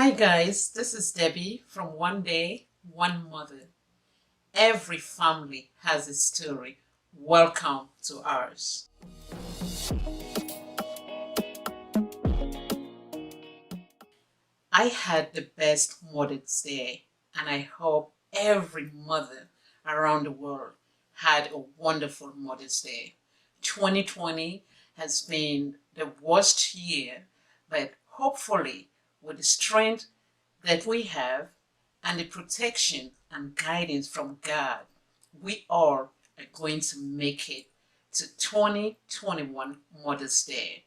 Hi guys, this is Debbie from One Day, One Mother. Every family has a story. Welcome to ours. I had the best Mother's Day, and I hope every mother around the world had a wonderful Mother's Day. 2020 has been the worst year, but hopefully, with the strength that we have and the protection and guidance from God, we all are going to make it to 2021 Mother's Day.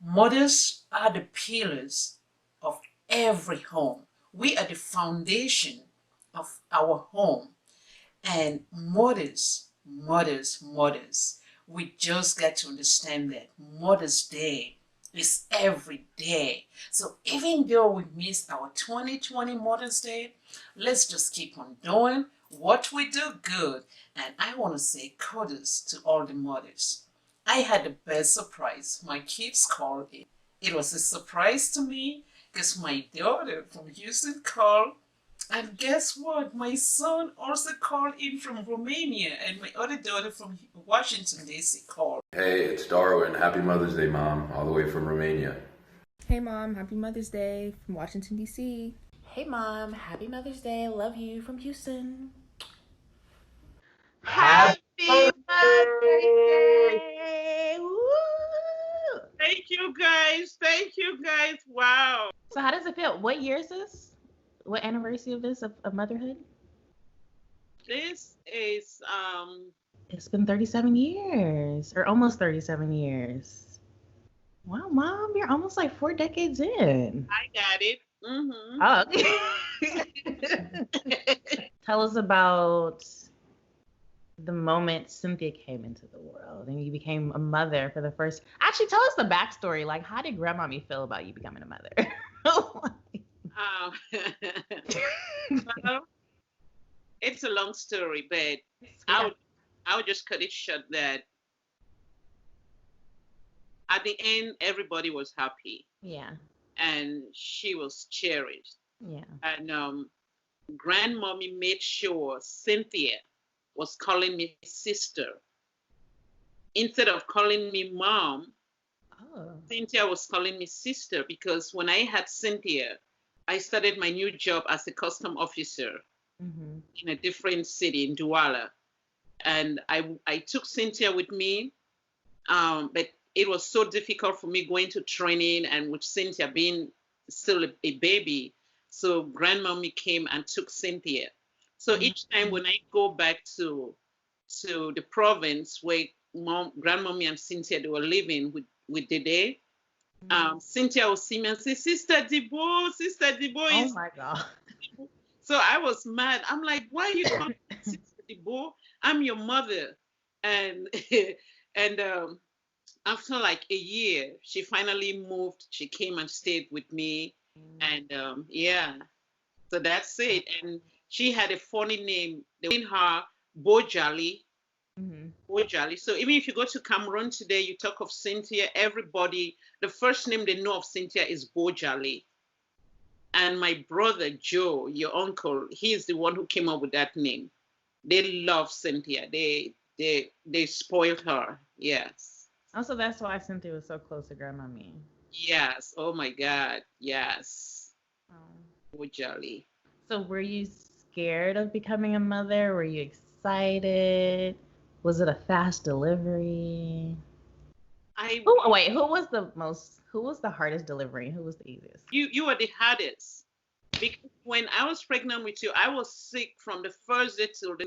Mothers are the pillars of every home. We are the foundation of our home. And mothers, we just got to understand that Mother's Day is every day. So even though we missed our 2020 Mother's Day, let's just keep on doing what we do good. And I want to say kudos to all the mothers. I had the best surprise. My kids called in. It was a surprise to me because my daughter from Houston called, and guess what? My son also called in from Romania, and my other daughter from Washington, D.C. called. Hey, it's Darwin. Happy Mother's Day, Mom, all the way from Romania. Hey Mom, happy Mother's Day from Washington, D.C. Hey Mom, happy Mother's Day. Love you from Houston. Happy Mother's Day! Woo! Thank you guys. Thank you guys. Wow. So how does it feel? What year is this? What anniversary of this of motherhood? This is It's been 37 years or almost 37 years. Wow, Mom, you're almost like 4 decades in. I got it. Mm-hmm. Oh. Tell us about the moment Cynthia came into the world and you became a mother for the first. Actually, tell us the backstory. Like, how did Grandmommy feel about you becoming a mother? Um, well, it's a long story, but I would just cut it short that at the end everybody was happy. Yeah. And she was cherished. Yeah. And Grandmommy made sure Cynthia was calling me sister. Instead of calling me mom, Cynthia was calling me sister, because when I had Cynthia, I started my new job as a custom officer in a different city in Douala. And I took Cynthia with me, but it was so difficult for me going to training and with Cynthia being still a baby. So Grandmommy came and took Cynthia. So each time when I go back to the province where Grandmommy and Cynthia, they were living with Dede, Cynthia will see me and say, Sister Debo. Oh my God. So I was mad. I'm like, why are you calling me Sister Debo? I'm your mother. And and after like a year, she finally moved. She came and stayed with me. And yeah, so that's it. And she had a funny name. They named her Bojali. Bojali. So even if you go to Cameroon today, you talk of Cynthia, everybody, the first name they know of Cynthia is Bojali. And my brother Joe, your uncle, he's the one who came up with that name. They love Cynthia. They spoiled her. Yes. Also, that's why Cynthia was so close to Grandmommy. Yes. Oh my God. Yes. Bojali. So were you scared of becoming a mother? Were you excited? Was it a fast delivery? Who was the hardest delivery? Who was the easiest? You were the hardest. Because when I was pregnant with you, I was sick from the first day till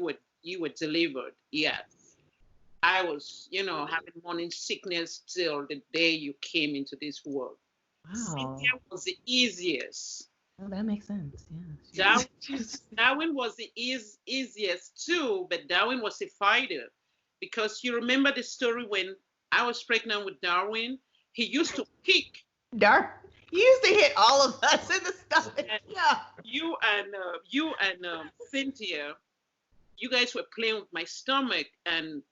you were delivered. Yes. I was, having morning sickness till the day you came into this world. Wow. Cynthia was the easiest. Oh, that makes sense. Yeah. Darwin was the easiest too, but Darwin was a fighter. Because you remember the story when I was pregnant with Darwin, he used to kick. Darwin, you used to hit all of us in the stomach. Yeah. You and Cynthia, you guys were playing with my stomach and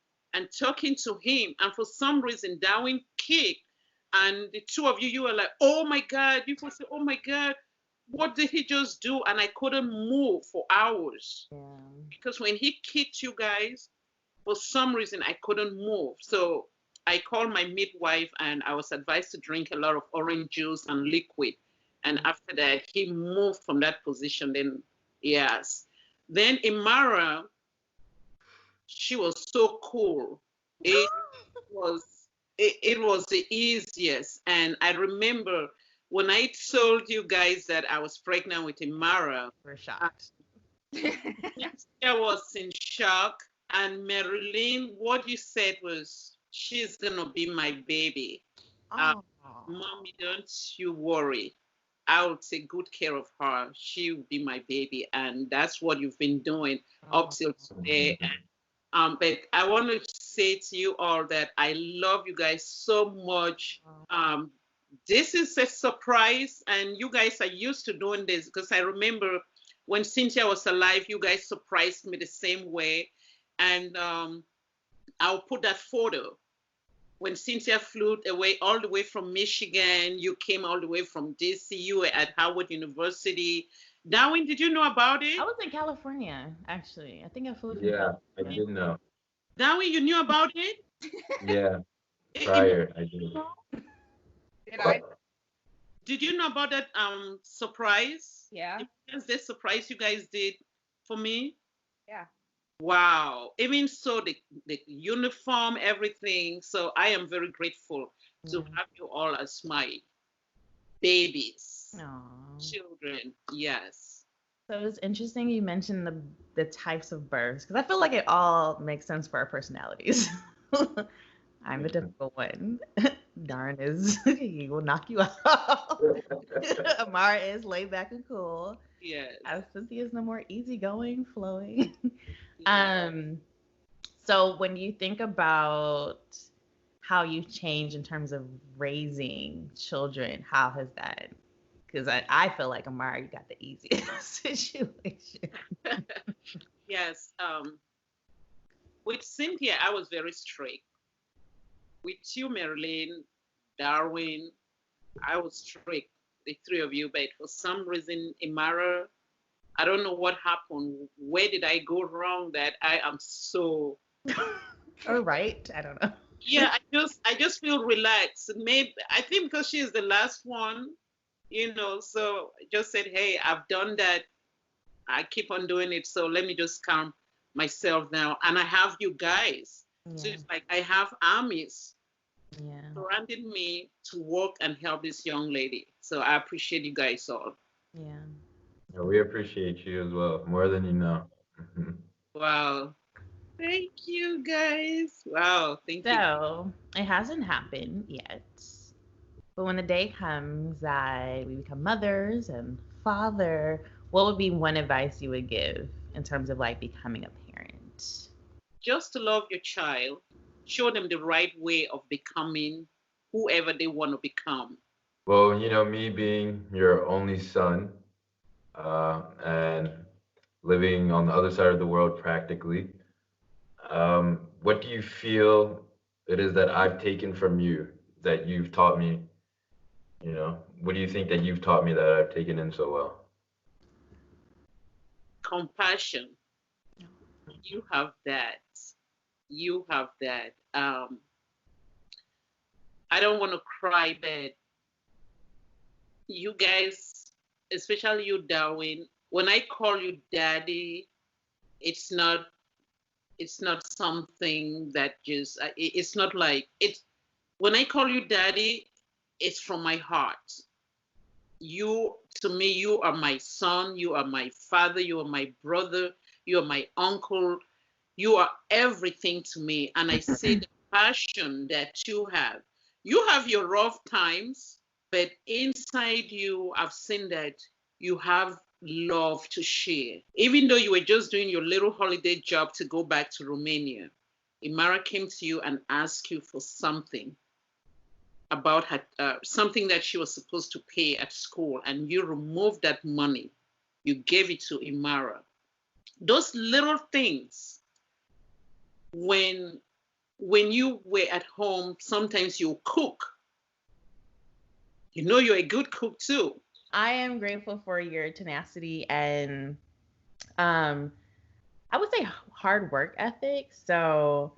talking to him. And for some reason, Darwin kicked And the two of you, you were like, oh my God. You would say, oh my God, what did he just do? And I couldn't move for hours. Yeah. Because when he kicked you guys, for some reason, I couldn't move. So I called my midwife and I was advised to drink a lot of orange juice and liquid. And after that, he moved from that position. Then, yes. Then Imara, she was so cool. It was it was the easiest. And I remember when I told you guys that I was pregnant with Imara, We're shocked. I was in shock. And Marilyn, what you said was, she's gonna be my baby. Mommy, don't you worry. I'll take good care of her. She will be my baby. And that's what you've been doing up till today. But I want to say to you all that I love you guys so much. This is a surprise, and you guys are used to doing this because I remember when Cynthia was alive, you guys surprised me the same way. And I'll put that photo. When Cynthia flew away all the way from Michigan, you came all the way from DC, you were at Howard University. Darwin, did you know about it? I was in California, actually. I think I flew from Yeah, I California. did know. Darwin, you knew about it? Yeah, prior I did. Did I? Did you know about that surprise? Yeah. This surprise you guys did for me? Yeah. Wow. Even so, the uniform, everything. So I am very grateful to have you all as my babies, children. Yes. So it's interesting you mentioned the types of births because I feel like it all makes sense for our personalities. I'm the typical one. Darn is he will knock you out. Amara is laid back and cool. Yes. Cynthia is no more easygoing, flowing. So when you think about how you've changed in terms of raising children, how has that? Because I feel like Amara, you got the easiest situation. Yes. With Cynthia, I was very strict. With you, Marilyn, Darwin, I was strict. The three of you, but for some reason, Imara, I don't know what happened. Where did I go wrong that I am so All right. I don't know. Yeah, I just feel relaxed. Maybe I think because she is the last one, so I just said, hey, I've done that. I keep on doing it. So let me just calm myself now. And I have you guys. So it's like I have armies surrounding me to work and help this young lady. So I appreciate you guys all. Yeah. We appreciate you as well, more than you know. Wow. Thank you, guys. Wow. Thank you. So it hasn't happened yet. But when the day comes that we become mothers and father, what would be one advice you would give in terms of like becoming a parent? Just to love your child, show them the right way of becoming whoever they want to become. Well, me being your only son, and living on the other side of the world practically, what do you feel it is that I've taken from you that you've taught me? What do you think that you've taught me that I've taken in so well? Compassion. You have that. You have that. I don't want to cry, but you guys, especially you, Darwin, when I call you daddy, it's not something that just it's not like it's when I call you daddy, it's from my heart. You, to me, you are my son, you are my father, you are my brother, you are my uncle, you are everything to me. And I see the passion that you have. You have your rough times, but inside you, I've seen that you have love to share. Even though you were just doing your little holiday job to go back to Romania, Imara came to you and asked you for something about her, something that she was supposed to pay at school, and you removed that money. You gave it to Imara. Those little things, when you were at home, sometimes you cook You know you're a good cook too. I am grateful for your tenacity and um I would say hard work ethic. So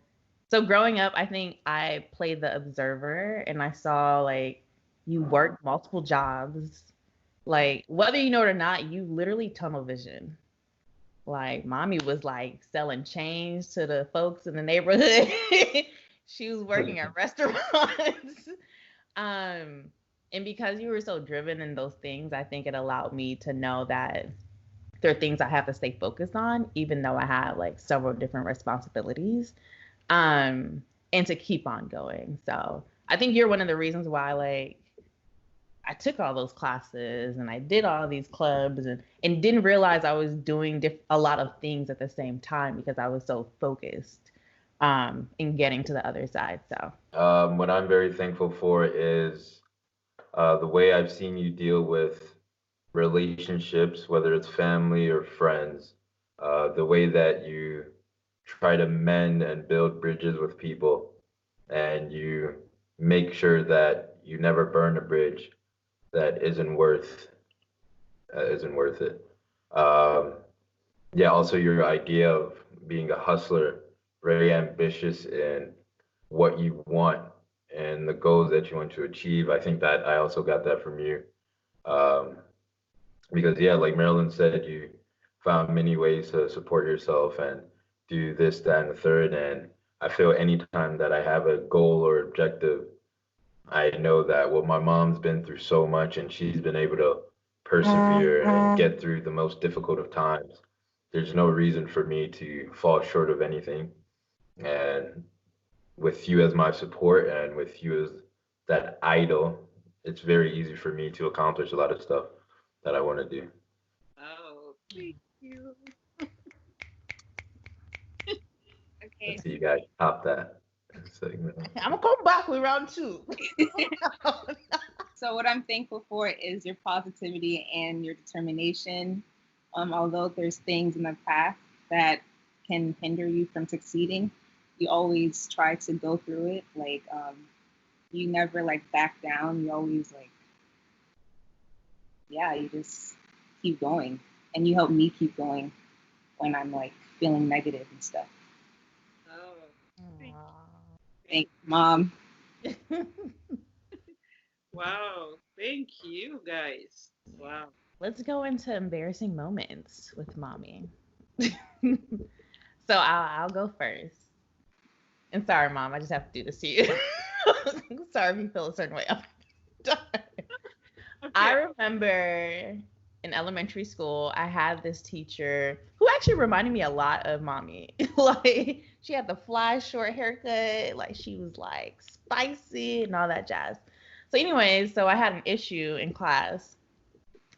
growing up, I think I played the observer and I saw like you work multiple jobs. Like whether you know it or not, you literally tunnel vision. Like mommy was like selling change to the folks in the neighborhood. She was working at restaurants. um and because you were so driven in those things, I think it allowed me to know that there are things I have to stay focused on, even though I have like several different responsibilities, and to keep on going. So I think you're one of the reasons why like I took all those classes and I did all these clubs and didn't realize I was doing a lot of things at the same time because I was so focused in getting to the other side. So What I'm very thankful for is the way I've seen you deal with relationships, whether it's family or friends, the way that you try to mend and build bridges with people, and you make sure that you never burn a bridge that isn't worth it. Um, yeah, also your idea of being a hustler, very ambitious in what you want and the goals that you want to achieve. I think that I also got that from you. Um, because yeah, like Marilyn said, you found many ways to support yourself and do this, that, and the third. And I feel anytime that I have a goal or objective, I know that well, my mom's been through so much and she's been able to persevere and get through the most difficult of times. There's no reason for me to fall short of anything. And with you as my support and with you as that idol, it's very easy for me to accomplish a lot of stuff that I want to do. Oh, thank you. Okay. Let's see you guys top that segment. I'm gonna come back with round two. So what I'm thankful for is your positivity and your determination. Although there's things in the path that can hinder you from succeeding, you always try to go through it. Like you never like back down. You always like, yeah, you just keep going. And you help me keep going when I'm like feeling negative and stuff. Oh, Thanks, Mom. wow. Thank you, guys. Wow. Let's go into embarrassing moments with mommy. So I'll go first. And sorry, mom, I just have to do this to you. Sorry if you feel a certain way. Okay. I remember in elementary school, I had this teacher who actually reminded me a lot of mommy. Like she had the fly short haircut, like she was like spicy and all that jazz. So, anyways, so I had an issue in class,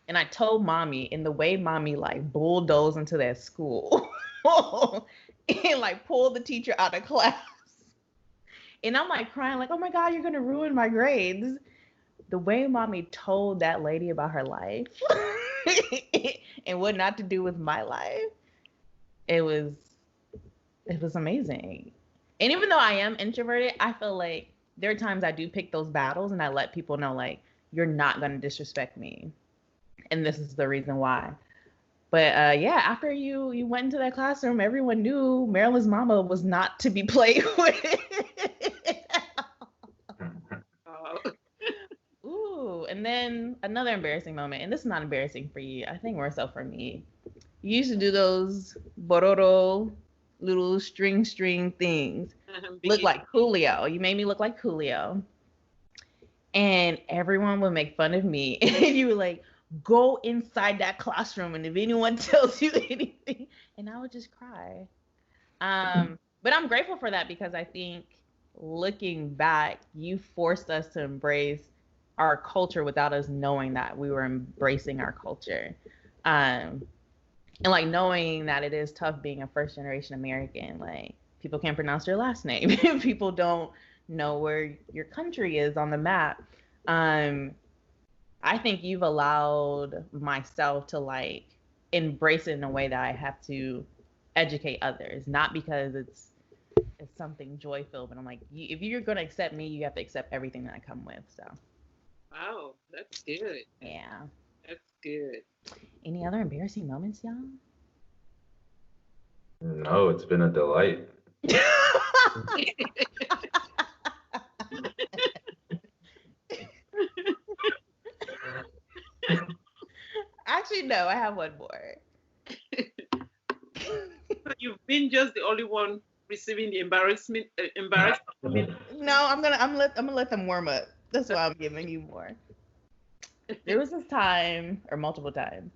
and I told mommy, in the way mommy like bulldozed into that school and like pulled the teacher out of class. And I'm like crying, like, oh my God, you're gonna ruin my grades. The way mommy told that lady about her life and what not to do with my life, it was amazing. And even though I am introverted, I feel like there are times I do pick those battles and I let people know like you're not gonna disrespect me. And this is the reason why. But yeah, after you went into that classroom, everyone knew Marilyn's mama was not to be played with. Ooh, and then another embarrassing moment, and this is not embarrassing for you. I think more so for me. You used to do those bororo little string things. Look like Julio. You made me look like Julio. And everyone would make fun of me. And you were like, go inside that classroom, and if anyone tells you anything, and I would just cry. But I'm grateful for that because I think looking back, you forced us to embrace our culture without us knowing that we were embracing our culture. And like knowing that it is tough being a first generation American, like people can't pronounce your last name. People don't know where your country is on the map. I think you've allowed myself to like embrace it in a way that I have to educate others, not because it's something joy filled, but I'm like, if you're gonna accept me, you have to accept everything that I come with. So. Wow, That's good. Yeah. That's good. Any other embarrassing moments, y'all? No, it's been a delight. Actually, no, I have one more. So you've been just the only one receiving the embarrassment. No, I'm gonna let them warm up. That's why I'm giving you more. There was this time, or multiple times,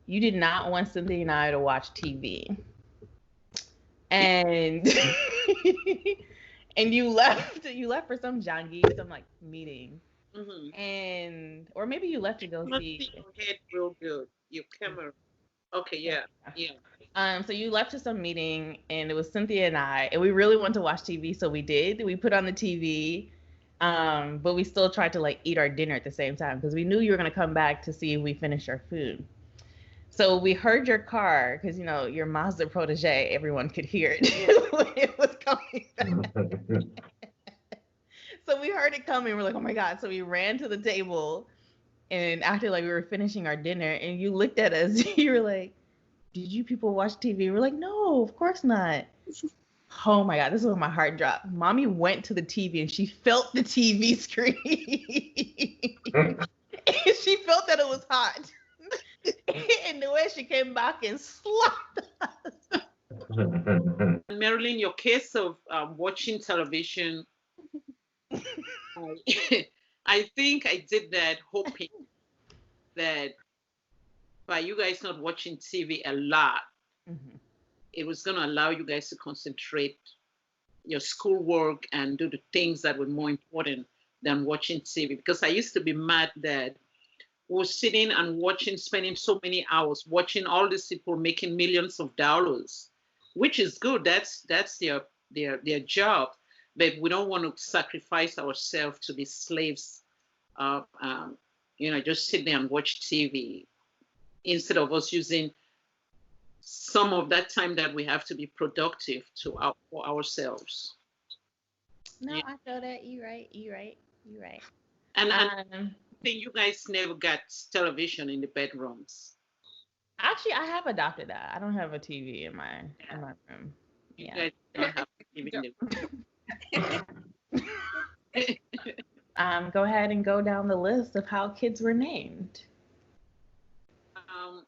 you did not want Cynthia and I to watch TV, and and you left. You left for some jangi, some like meeting, Mm-hmm. and or maybe you left to go Let's see. see your head real good. Your camera. Okay, Yeah. yeah. So you left to some meeting, and it was Cynthia and I, and we really wanted to watch TV, so we did. We put on the TV, but we still tried to like eat our dinner at the same time because we knew you were gonna come back to see if we finished our food. So we heard your car because you know your Mazda protege, everyone could hear it when it was coming back. So we heard it coming. We're like, oh my god! So we ran to the table and acted like we were finishing our dinner, and you looked at us. You were like, did you people watch TV? We're like, no, of course not. Oh my God, this is when my heart dropped. Mommy went to the TV and she felt the TV screen. And she felt that it was hot. And the way she came back and slapped us. Marilyn, your case of watching television, I think I did that hoping that by you guys not watching TV a lot, Mm-hmm. it was going to allow you guys to concentrate your schoolwork and do the things that were more important than watching TV. Because I used to be mad that we were sitting and watching, spending so many hours watching all these people making millions of dollars, which is good. That's their job. But we don't want to sacrifice ourselves to be slaves. Uh, um, just sit there and watch TV instead of us using some of that time that we have to be productive for ourselves. No, Yeah. I feel that. You right. You right. You right. And Um, think you guys never got television in the bedrooms. Actually, I have adopted that. I don't have a TV in my room. You Yeah. guys don't have TV in the Go ahead and go down the list of how kids were named.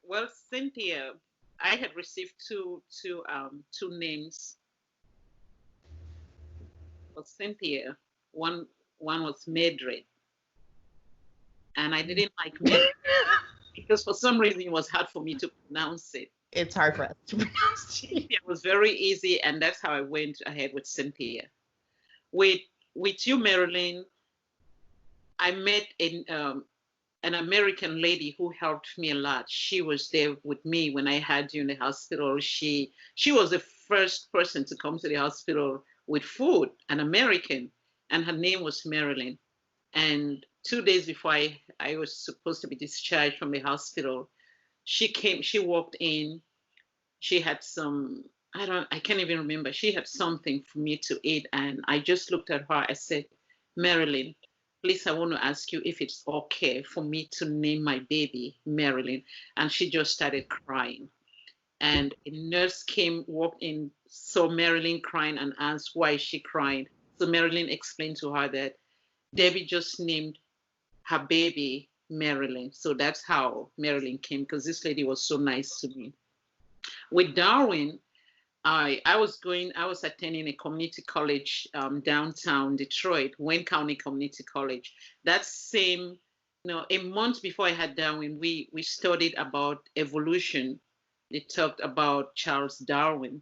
Well, Cynthia, I had received two names for Cynthia. One was Madrid, and I didn't like Madrid because for some reason it was hard for me to pronounce it. It's hard for us to pronounce. It was very easy, and that's how I went ahead with Cynthia. With you, Marilyn, I met an American lady who helped me a lot. She was there with me when I had you in the hospital. She was the first person to come to the hospital with food, an American, and her name was Marilyn. And 2 days before I was supposed to be discharged from the hospital, she walked in. She had some, I can't even remember. She had something for me to eat. And I just looked at her. I said, Marilyn, please, I want to ask you if it's okay for me to name my baby Marilyn. And she just started crying. And a nurse walked in, saw Marilyn crying and asked why is she crying. So Marilyn explained to her that Debbie just named her baby Marilyn. So that's how Marilyn came, because this lady was so nice to me. With Darwin, I was attending a community college downtown Detroit, Wayne County Community College. That same, a month before I had Darwin, we studied about evolution. They talked about Charles Darwin.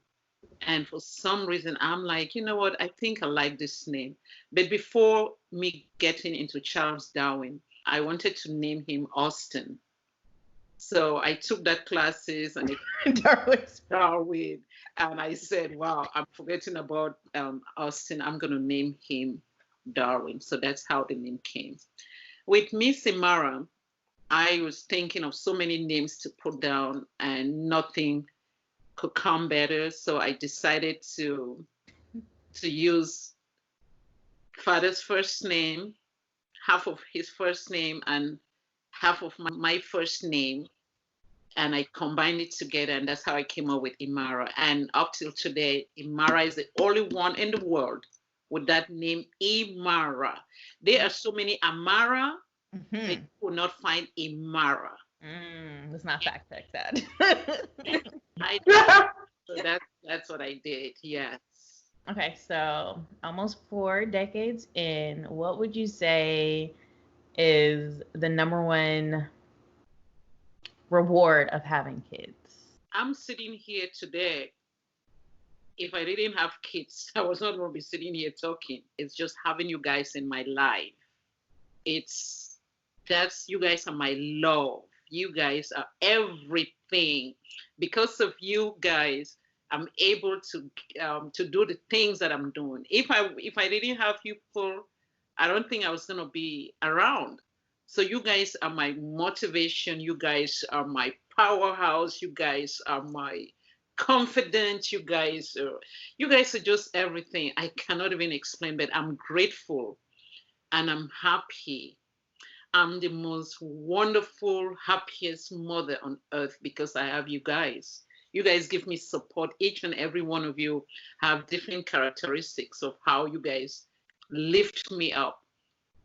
And for some reason, I'm like, you know what? I think I like this name. But before me getting into Charles Darwin, I wanted to name him Austin. So I took that classes and Darwin, and I said, wow, I'm forgetting about Austin. I'm going to name him Darwin. So that's how the name came. With Miss Imara, I was thinking of so many names to put down and nothing could come better. So I decided to use father's first name, half of his first name, and half of my first name, and I combined it together, and that's how I came up with Imara. And up till today, Imara is the only one in the world with that name, Imara. There are so many Amara that you will not find Imara. Let's not fact check that. I so that's what I did. Yes. Okay, so almost 4 decades in, what would you say is the number one reward of having kids? I'm sitting here today. If I didn't have kids, I was not going to be sitting here talking. It's just having you guys in my life. You guys are my love. You guys are everything. Because of you guys, I'm able to do the things that I'm doing. If I didn't have you people, I don't think I was gonna be around. So you guys are my motivation. You guys are my powerhouse. You guys are my confidence. You guys are just everything. I cannot even explain, but I'm grateful and I'm happy. I'm the most wonderful, happiest mother on earth because I have you guys. You guys give me support. Each and every one of you have different characteristics of how you guys lift me up.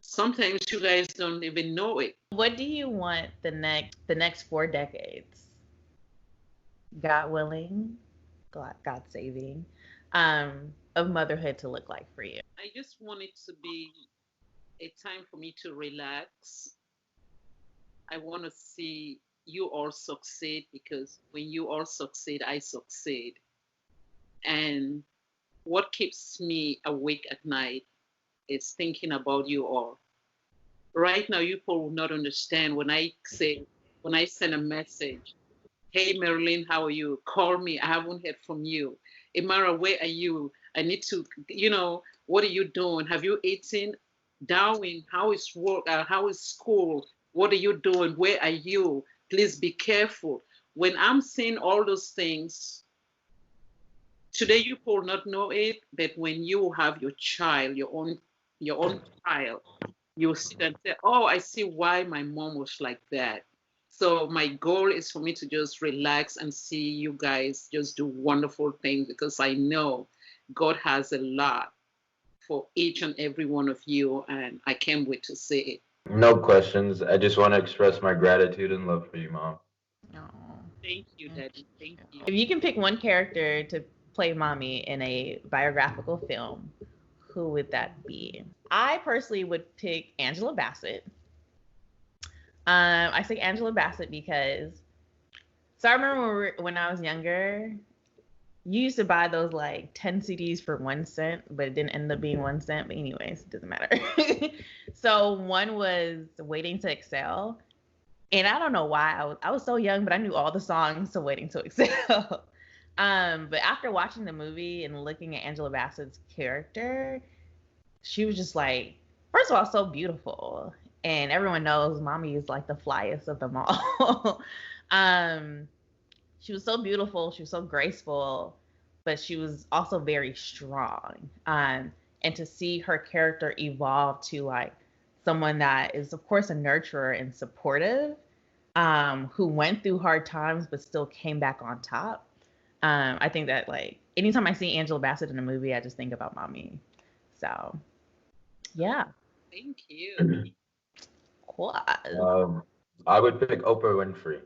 Sometimes you guys don't even know it. What do you want the next 4 decades, God willing, God saving, of motherhood to look like for you? I just want it to be a time for me to relax. I want to see you all succeed because when you all succeed, I succeed. And what keeps me awake at night is thinking about you all. Right now, you people will not understand when I send a message, hey, Marilyn, how are you? Call me. I haven't heard from you. Imara, where are you? I need to, what are you doing? Have you eaten? Darwin, how is work? How is school? What are you doing? Where are you? Please be careful. When I'm saying all those things, today you will not know it, but when you have your child, your own child, you'll sit and say, oh, I see why my mom was like that. So my goal is for me to just relax and see you guys just do wonderful things because I know God has a lot for each and every one of you, and I can't wait to see it. No questions. I just want to express my gratitude and love for you, Mom. Thank you, Daddy. Thank you. If you can pick one character to play mommy in a biographical film, who would that be? I personally would pick Angela Bassett. I say Angela Bassett because, so I remember when I was younger, you used to buy those like 10 CDs for 1 cent, but it didn't end up being 1 cent. But anyways, it doesn't matter. So one was Waiting to Excel. And I don't know why I was so young, but I knew all the songs to Waiting to Excel. But after watching the movie and looking at Angela Bassett's character, she was just like, first of all, so beautiful. And everyone knows mommy is like the flyest of them all. She was so beautiful. She was so graceful, but she was also very strong. And to see her character evolve to like someone that is, of course, a nurturer and supportive, who went through hard times but still came back on top. I think that like anytime I see Angela Bassett in a movie, I just think about mommy. So, yeah. Thank you. Cool. I would pick Oprah Winfrey,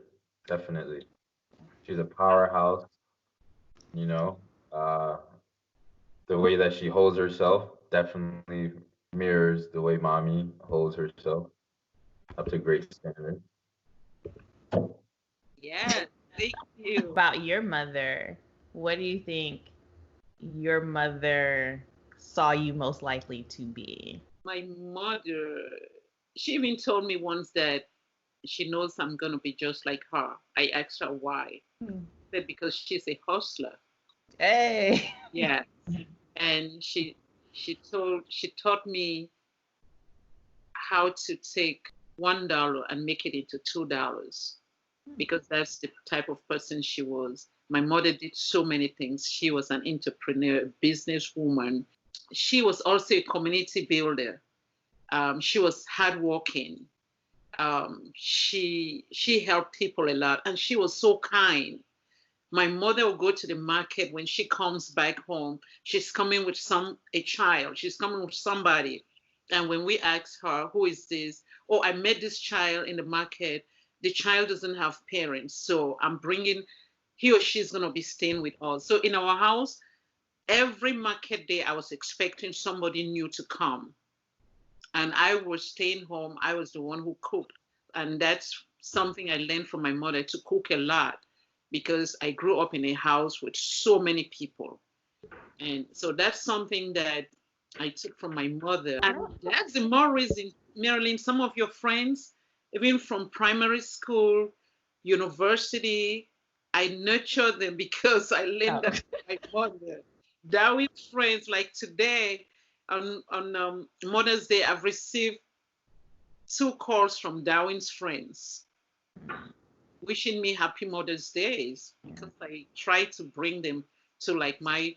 definitely. She's a powerhouse, you know. The way that she holds herself definitely mirrors the way mommy holds herself up to great standard. Yes, thank you. About your mother, what do you think your mother saw you most likely to be? My mother, she even told me once that she knows I'm going to be just like her. I asked her why. Said because she's a hustler. Hey. Yeah. And she taught me how to take $1 and make it into $2 because that's the type of person she was. My mother did so many things. She was an entrepreneur, a businesswoman. She was also a community builder. She was hardworking. She helped people a lot, and she was so kind. My mother will go to the market. When she comes back home, she's coming with a child. She's coming with somebody. And when we ask her, who is this? Oh, I met this child in the market. The child doesn't have parents. So I'm bringing, he or she's going to be staying with us. So in our house, every market day, I was expecting somebody new to come. And I was staying home. I was the one who cooked. And that's something I learned from my mother, to cook a lot, because I grew up in a house with so many people. And so that's something that I took from my mother. And that's the more reason, Marilyn, some of your friends, even from primary school, university, I nurtured them because I learned that from my mother. Darwin's friends, like today, on Mother's Day, I've received 2 calls from Darwin's friends wishing me happy Mother's Days, because I try to bring them to like my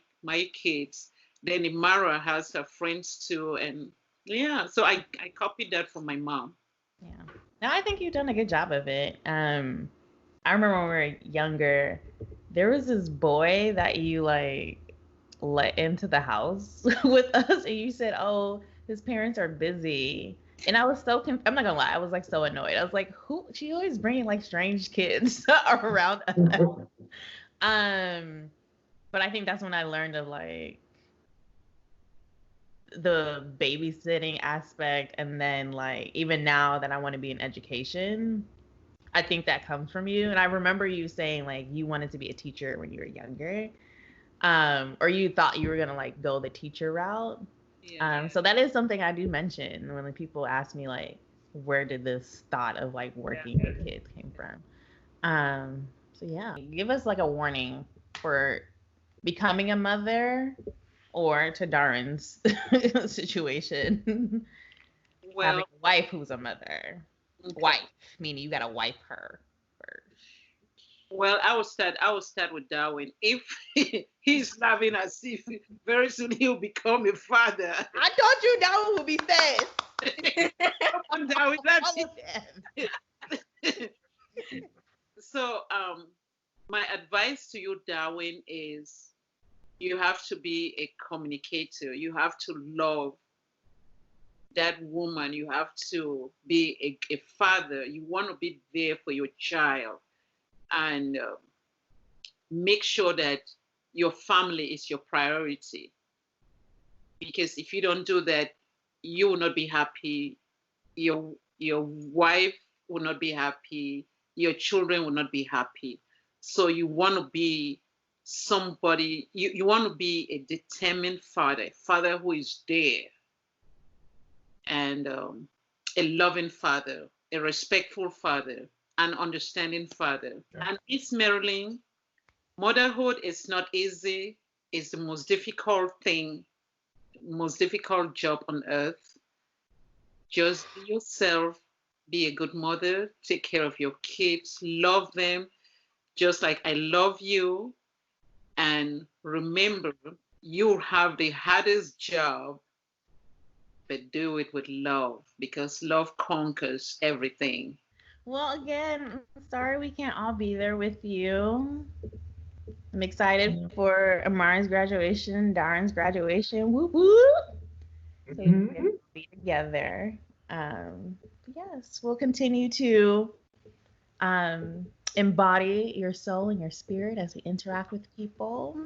kids. Then Imara has her friends too, and yeah, so I copied that from my mom. Yeah. No, I think you've done a good job of it. I remember when we were younger, there was this boy that you like let into the house with us, and you said, "Oh, his parents are busy." And I was so I'm not gonna lie, I was like so annoyed. I was like, "Who?" She always bringing like strange kids around us. But I think that's when I learned of like the babysitting aspect, and then like even now that I want to be in education, I think that comes from you. And I remember you saying like you wanted to be a teacher when you were younger, or you thought you were gonna like go the teacher route. Yeah. So that is something I do mention when like, people ask me like, where did this thought of like working with kids came from? So yeah, give us like a warning for becoming a mother, or to Darren's situation, having Well, a wife who's a mother. okay. Wife, meaning you gotta wife her first. Well, I will start with Darwin. If he's laughing as if very soon he'll become a father. I told you Darren would be fast. Come on, Darwin, that's it. So, my advice to you, Darwin, is you have to be a communicator. You have to love that woman. You have to be a father. You want to be there for your child, and make sure that your family is your priority. Because if you don't do that, you will not be happy. Your wife will not be happy. Your children will not be happy. So you want to be somebody. You want to be a determined father who is there, and a loving father, a respectful father, an understanding father. Yeah. And Miss Marilyn, motherhood is not easy. It's the most difficult thing, most difficult job on earth. Just be yourself, be a good mother, take care of your kids, love them just like I love you. And remember, you have the hardest job, but do it with love, because love conquers everything. Well, again, sorry we can't all be there with you. I'm excited for Amari's graduation, Darren's graduation. Whoop whoop. So you can be together. Yes, we'll continue to embody your soul and your spirit as we interact with people.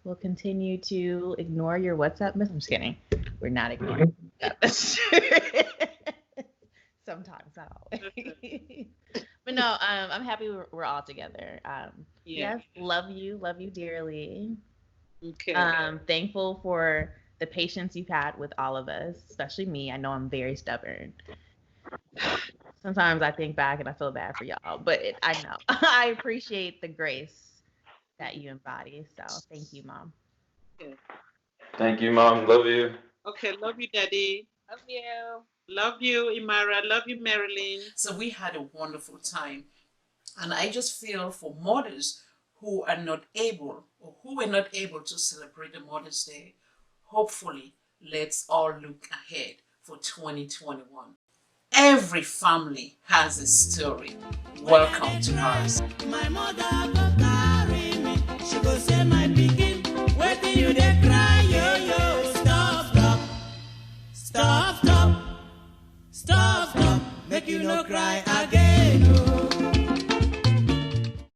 We'll continue to ignore your WhatsApp messages. I'm just kidding. We're not ignoring WhatsApp. Sometimes, not always. But no, I'm happy we're all together. Yes, love you dearly. Okay. Thankful for the patience you've had with all of us, especially me. I know I'm very stubborn. Sometimes I think back and I feel bad for y'all, but I know I appreciate the grace that you embody. So thank you, Mom. Okay. Thank you, Mom. Love you. Okay, love you, Daddy. Love you. Love you, Imara. Love you, Marilyn. So we had a wonderful time. And I just feel for mothers who are not able, or who were not able to celebrate the Mother's Day, hopefully let's all look ahead for 2021. Every family has a story. Welcome to ours. My mother go carry me. She go say my pikin, wetin you dey cry, yo yo. Stop, stop, stop, stop, stop, stop. Make you no cry again.